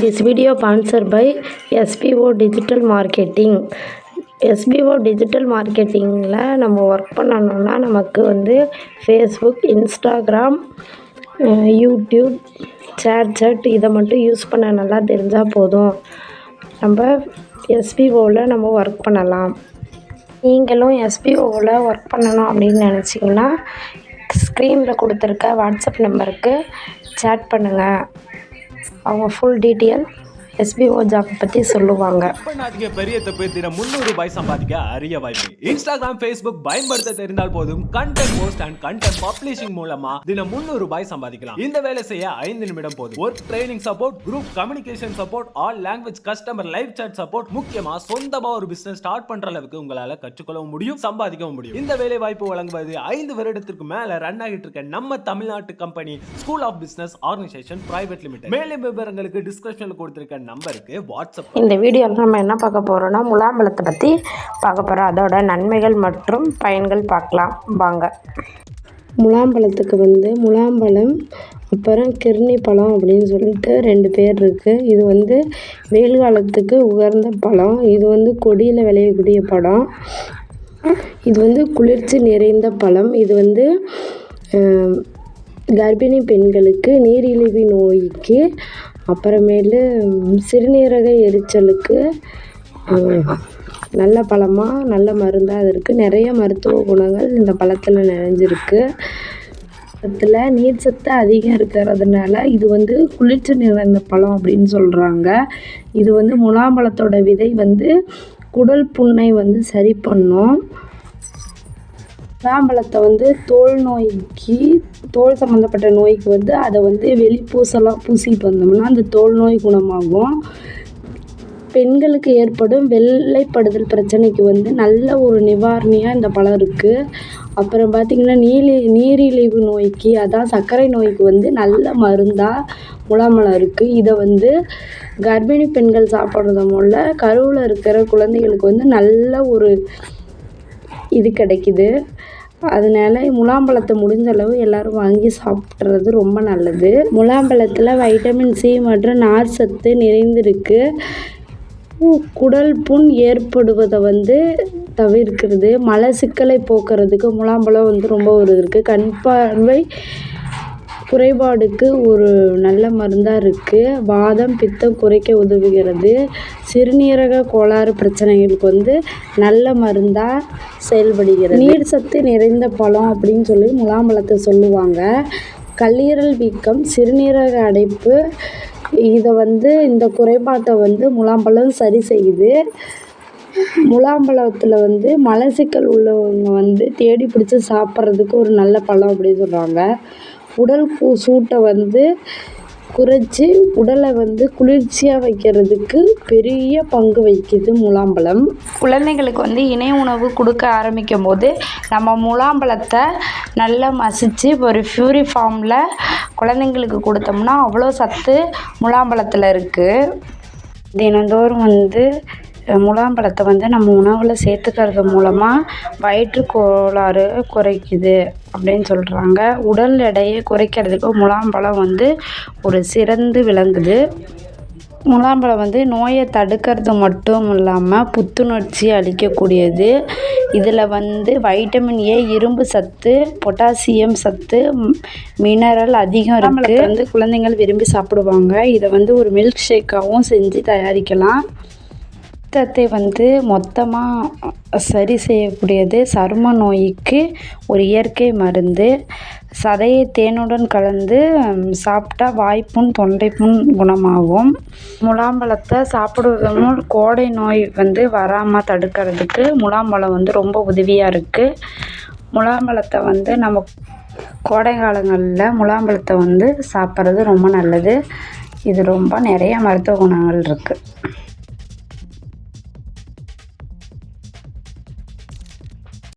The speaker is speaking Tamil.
This video sponsored by SBO Digital Marketing. SBO Digital Marketingல நம்ம ஒர்க் பண்ணணும்னா நமக்கு வந்து ஃபேஸ்புக், இன்ஸ்டாகிராம், யூடியூப், சேட் இதை மட்டும் யூஸ் பண்ண நல்லா தெரிஞ்சால் போதும். நம்ம SBOவில் நம்ம ஒர்க் பண்ணலாம். நீங்களும் SBOவில் ஒர்க் பண்ணணும் அப்படின்னு நினச்சிங்கன்னா ஸ்க்ரீனில் கொடுத்துருக்க வாட்ஸ்அப் நம்பருக்கு சேட் பண்ணுங்கள். அவங்க ஃபுல் டீட்டெயில் SBO ஜாப்பை பற்றி சொல்லுவாங்க. பெரிய தப்பு. தினம் ₹300 சம்பாதிக்க அரிய வாய்ப்பு. இன்ஸ்டாகிராம், ஃபேஸ்புக் பயன்படுத்த தெரிந்தால் போதும் content post and content publishing மூலமா தினம் ₹300 சம்பாதிக்கலாம். இந்த வேலை செய்ய 5 நிமிடம் போதும். Work training support, group communication support, all language customer live chat support, முக்கியமா சொந்தமா ஒரு பிசினஸ் ஸ்டார்ட் பண்ற அளவுக்கு உங்களால கற்றுக்கொள்ளவும் முடியும், சம்பாதிக்கவும் முடியும். இந்த வேலை வாய்ப்பு வழங்குவது 5 வருடத்திற்கு மேல ரன் ஆகிட்டு இருக்க நம்ம தமிழ்நாட்டு company school of business organisation private limited. மேலும் விவரங்களுக்கு டிஸ்கிரிப்ஷன்ல கொடுத்திருக்க நம்பருக்கு வாட்ஸ்அப். இந்த வீடியோவில் நம்ம என்ன பார்க்க போகிறோம்னா முலாம்பழத்தை பற்றி பார்க்க போகிறோம். அதோட நன்மைகள் மற்றும் பயன்கள் பார்க்கலாம் வாங்க. முலாம்பழத்துக்கு வந்து முலாம்பழம் அப்புறம் கிர்னி பழம் அப்படின்னு சொல்லிட்டு 2 பேர் இருக்குது. இது வந்து வெயில் காலத்துக்கு உகந்த பழம். இது வந்து கொடியில் விளையக்கூடிய பழம். இது வந்து குளிர்ச்சி நிறைந்த பழம். இது வந்து கர்ப்பிணி பெண்களுக்கு, நீரிழிவு நோய்க்கு, அப்புறமேலு சிறுநீரக எரிச்சலுக்கு நல்ல பழமாக நல்ல மருந்தாக இருக்குது. நிறைய மருத்துவ குணங்கள் இந்த பழத்தில் நிறைஞ்சிருக்கு. பழத்தில் நீர் சத்து அதிகம் இருக்கிறதுனால இது வந்து குளிர்ச்சி நிறைந்த பழம் அப்படின்னு சொல்கிறாங்க. இது வந்து முலாம்பழத்தோட விதை வந்து குடல் புண்ணை வந்து சரி பண்ணும். முலாம்பழத்தை வந்து தோல் சம்மந்தப்பட்ட நோய்க்கு வந்து அதை வந்து பூசிட்டு வந்தோம்னா அந்த தோல் நோய் குணமாகும். பெண்களுக்கு ஏற்படும் வெள்ளைப்படுதல் பிரச்சனைக்கு வந்து நல்ல ஒரு நிவாரணியாக இந்த பழம் இருக்குது. அப்புறம் பார்த்திங்கன்னா நீரிழிவு நோய்க்கு, அதான் சர்க்கரை நோய்க்கு வந்து நல்ல மருந்தாக முலாம்பழம் இருக்குது. இதை வந்து கர்ப்பிணி பெண்கள் சாப்பிட்றது மூலம் கருவில் இருக்கிற குழந்தைகளுக்கு வந்து நல்ல ஒரு இது கிடைக்குது. அதனால முலாம்பழத்தை முடிஞ்ச அளவு எல்லோரும் வாங்கி சாப்பிட்றது ரொம்ப நல்லது. முலாம்பழத்தில் வைட்டமின் C மற்றும் நார் சத்து நிறைந்திருக்கு. குடல் புண் ஏற்படுவதை வந்து தவிர்க்கிறது. மலச்சிக்கலை போக்குறதுக்கு முலாம்பழம் வந்து ரொம்ப ஒரு இருக்குது. கண் பார்வை குறைபாடுக்கு ஒரு நல்ல மருந்தாக இருக்குது. வாதம், பித்தம் குறைக்க உதவுகிறது. சிறுநீரக கோளாறு பிரச்சனைகளுக்கு வந்து நல்ல மருந்தாக செயல்படுகிறது. நீர் சத்து நிறைந்த பழம் அப்படின்னு சொல்லி முலாம்பழத்தை சொல்லுவாங்க. கல்லீரல் வீக்கம், சிறுநீரக அடைப்பு, இதை வந்து இந்த குறைபாட்டை வந்து முலாம்பழம் சரி செய்யுது. முலாம்பழத்தில் வந்து மலச்சிக்கல் உள்ளவங்க வந்து தேடி பிடிச்சி சாப்பிட்றதுக்கு ஒரு நல்ல பழம் அப்படின்னு சொல்கிறாங்க. உடல் சூட்டை வந்து குறைச்சி உடலை வந்து குளிர்ச்சியாக வைக்கிறதுக்கு பெரிய பங்கு வகிக்குது முலாம்பழம். குழந்தைங்களுக்கு வந்து இணை உணவு கொடுக்க ஆரம்பிக்கும் போது நம்ம முலாம்பழத்தை நல்லா மசித்து ஒரு ஃபியூரி ஃபார்மில் குழந்தைங்களுக்கு கொடுத்தோம்னா அவ்வளோ சத்து முலாம்பழத்தில் இருக்குது. தினந்தோறும் வந்து முலாம்பழத்தை வந்து நம்ம உணவில் சேர்த்துக்கிறது மூலமாக வயிற்று கோளாறு குறைக்குது அப்படின்னு சொல்கிறாங்க. உடல் எடையை குறைக்கிறதுக்கு முலாம்பழம் வந்து ஒரு சிறந்து விளங்குது. முலாம்பழம் வந்து நோயை தடுக்கிறது மட்டும் இல்லாமல் புத்துணர்ச்சி அளிக்கக்கூடியது. இதில் வந்து வைட்டமின் A, இரும்பு சத்து, பொட்டாசியம் சத்து, மினரல் அதிகம் இருக்குது. வந்து குழந்தைங்கள் விரும்பி சாப்பிடுவாங்க. இதை வந்து ஒரு மில்க் ஷேக்காகவும் செஞ்சு தயாரிக்கலாம். ரத்தத்தை வந்து மொத்தமாக சரி செய்யக்கூடியது. சரும நோய்க்கு ஒரு இயற்கை மருந்து. சதையை தேனுடன் கலந்து சாப்பிட்டா வாய்ப்புண், தொண்டைப்புண் குணமாகும். முலாம்பழத்தை சாப்பிடுவதன் கோடை நோய் வந்து வராமல் தடுக்கிறதுக்கு முலாம்பழம் வந்து ரொம்ப உதவியாக இருக்குது. முலாம்பழத்தை வந்து நம்ம கோடை காலங்களில் முலாம்பழத்தை வந்து சாப்பிட்றது ரொம்ப நல்லது. இது ரொம்ப நிறைய மருத்துவ குணங்கள் இருக்குது.